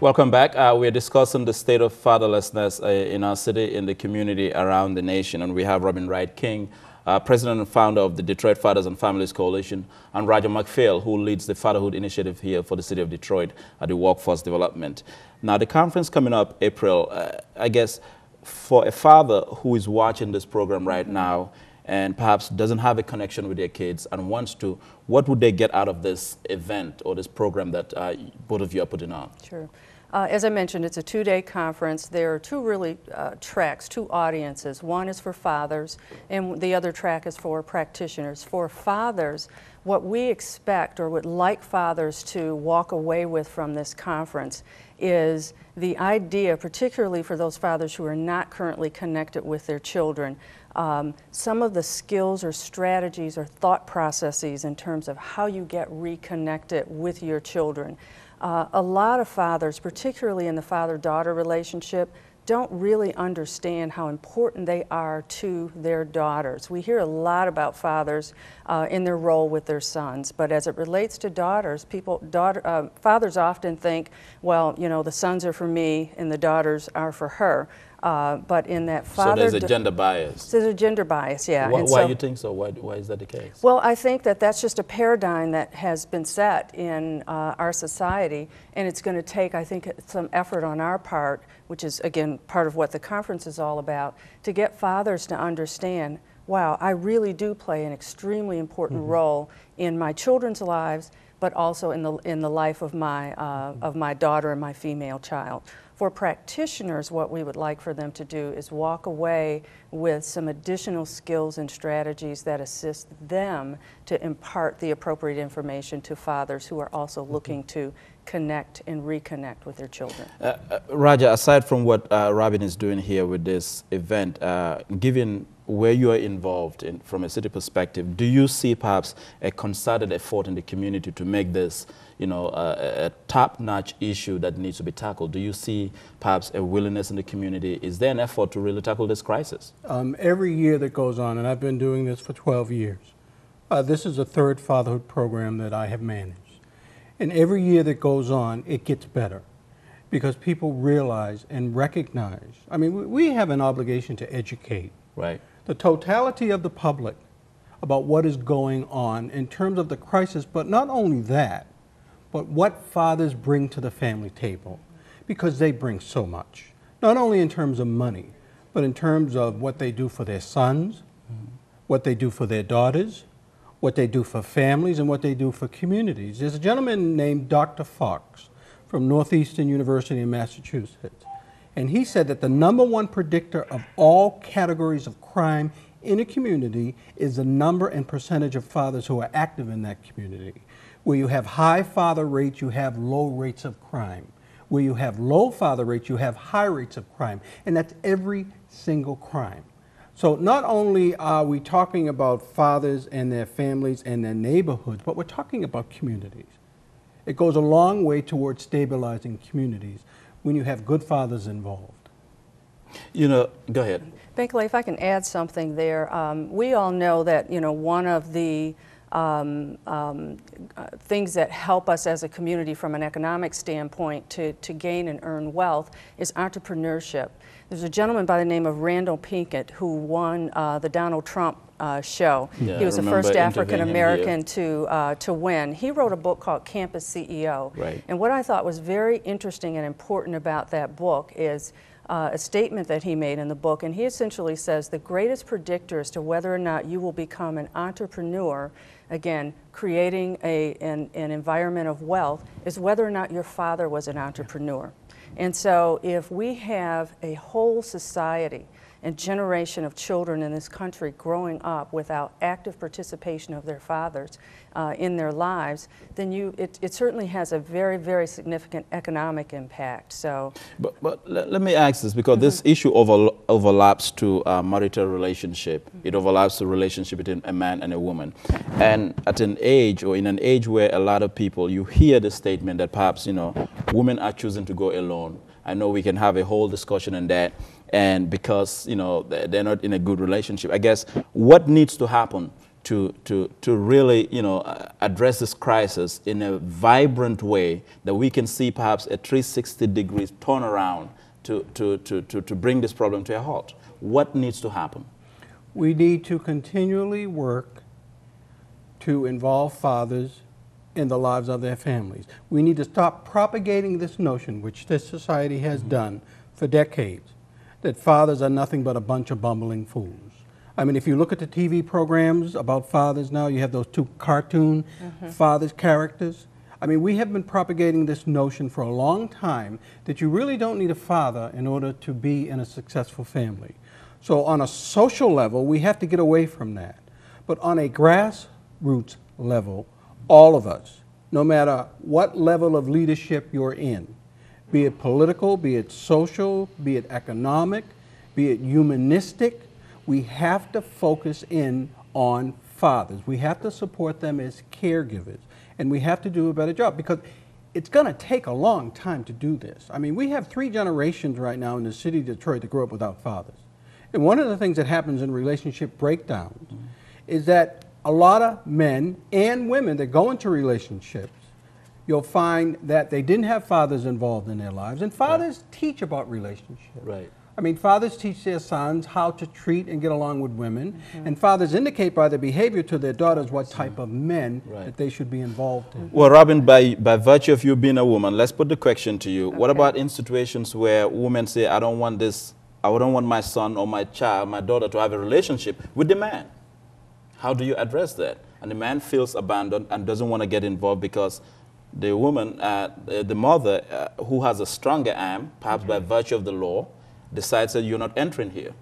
Welcome back. We're discussing the state of fatherlessness in our city, in the community, around the nation. And we have Robin Wright King, president and founder of the Detroit Fathers and Families Coalition, and Roger McPhail, who leads the Fatherhood Initiative here for the city of Detroit at the Workforce Development. Now, the conference coming up April, I guess, for a father who is watching this program right now and perhaps doesn't have a connection with their kids and wants to, what would they get out of this event or this program that both of you are putting on? Sure. As I mentioned, it's a two-day conference. There are two really tracks, two audiences. One is for fathers, and the other track is for practitioners. For fathers, what we expect or would like fathers to walk away with from this conference is the idea, particularly for those fathers who are not currently connected with their children, some of the skills or strategies or thought processes in terms of how you get reconnected with your children. A lot of fathers, particularly in the father-daughter relationship, don't really understand how important they are to their daughters. We hear a lot about fathers in their role with their sons, but as it relates to daughters, fathers often think, well, you know, the sons are for me and the daughters are for her. But in that father... So there's a gender bias. There's a gender bias, yeah. Why do you think so? Why is that the case? Well, I think that that's just a paradigm that has been set in our society, and it's going to take, I think, some effort on our part, which is, again, part of what the conference is all about, to get fathers to understand, wow, I really do play an extremely important role in my children's lives, but also in the life of my daughter and my female child. For practitioners, what we would like for them to do is walk away with some additional skills and strategies that assist them to impart the appropriate information to fathers who are also looking to connect and reconnect with their children. Roger, aside from what Robin is doing here with this event, given where you are involved in, from a city perspective, do you see perhaps a concerted effort in the community to make this, you know, a top-notch issue that needs to be tackled? Do you see perhaps a willingness in the community? Is there an effort to really tackle this crisis? Every year that goes on, and I've been doing this for 12 years, this is the third fatherhood program that I have managed. And every year that goes on, it gets better because people realize and recognize. I mean, we have an obligation to educate. Right. The totality of the public about what is going on in terms of the crisis, but not only that, but what fathers bring to the family table, because they bring so much, not only in terms of money, but in terms of what they do for their sons, what they do for their daughters, what they do for families, and what they do for communities. There's a gentleman named Dr. Fox from Northeastern University in Massachusetts. And he said that the #1 predictor of all categories of crime in a community is the number and percentage of fathers who are active in that community. Where you have high father rates, you have low rates of crime. Where you have low father rates, you have high rates of crime. And that's every single crime. So not only are we talking about fathers and their families and their neighborhoods, but we're talking about communities. It goes a long way towards stabilizing communities when you have good fathers involved. You know, go ahead. Binkley, if I can add something there, we all know that, you know, one of the things that help us as a community from an economic standpoint to gain and earn wealth is entrepreneurship. There's a gentleman by the name of Randall Pinkett who won the Donald Trump show. Yeah, he was the first African American to win. He wrote a book called Campus CEO. Right. And what I thought was very interesting and important about that book is a statement that he made in the book, and he essentially says the greatest predictor as to whether or not you will become an entrepreneur, again, creating an environment of wealth, is whether or not your father was an entrepreneur. And so if we have a whole society and generation of children in this country growing up without active participation of their fathers in their lives, then it certainly has a very, very significant economic impact. So, but let me ask this, because this issue overlaps to marital relationship. It overlaps to relationship between a man and a woman. And at an age, or in an age where a lot of people, you hear the statement that perhaps, you know, women are choosing to go alone. I know we can have a whole discussion on that. And because, you know, they're not in a good relationship, I guess what needs to happen to really, you know, address this crisis in a vibrant way that we can see perhaps a 360 degrees turnaround to bring this problem to a halt? What needs to happen? We need to continually work to involve fathers in the lives of their families. We need to stop propagating this notion, which this society has done for decades, that fathers are nothing but a bunch of bumbling fools. I mean, if you look at the TV programs about fathers now, you have those two cartoon fathers characters. I mean, we have been propagating this notion for a long time that you really don't need a father in order to be in a successful family. So on a social level, we have to get away from that. But on a grassroots level, all of us, no matter what level of leadership you're in, be it political, be it social, be it economic, be it humanistic, we have to focus in on fathers. We have to support them as caregivers, and we have to do a better job, because it's going to take a long time to do this. I mean, we have 3 generations right now in the city of Detroit that grew up without fathers. And one of the things that happens in relationship breakdowns is that a lot of men and women that go into relationships, you'll find that they didn't have fathers involved in their lives. And fathers teach about relationships. Right. I mean, fathers teach their sons how to treat and get along with women. And fathers indicate by their behavior to their daughters what type of men that they should be involved in. Well, Robin, by virtue of you being a woman, let's put the question to you. What about in situations where women say, I don't want this, I don't want my son or my child, my daughter to have a relationship with the man? How do you address that? And the man feels abandoned and doesn't want to get involved because the woman, the mother, who has a stronger arm, perhaps by virtue of the law, decides that you're not entering here.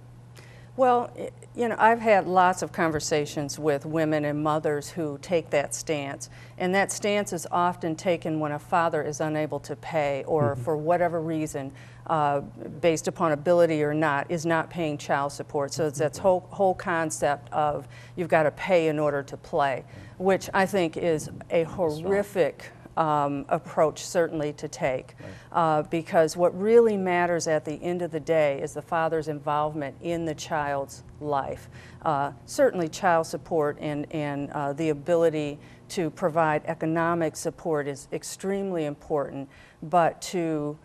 Well, you know, I've had lots of conversations with women and mothers who take that stance, and that stance is often taken when a father is unable to pay or for whatever reason, based upon ability or not, is not paying child support. So it's that whole concept of you've got to pay in order to play, which I think is a horrific approach certainly to take, because what really matters at the end of the day is the father's involvement in the child's life. Certainly child support and the ability to provide economic support is extremely important, but to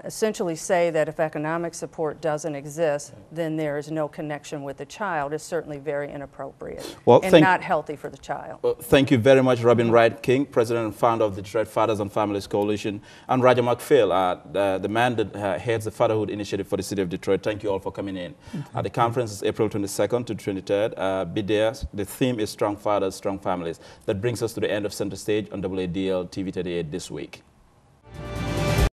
essentially say that if economic support doesn't exist, then there is no connection with the child is certainly very inappropriate and not healthy for the child. Thank you very much, Robin Wright King, President and founder of the Detroit Fathers and Families Coalition, and Raja McPhail, the man that heads the Fatherhood Initiative for the City of Detroit. Thank you all for coming in. The conference is April 22nd to 23rd. Be there. The theme is Strong Fathers, Strong Families. That brings us to the end of Center Stage on WADL TV 38 this week.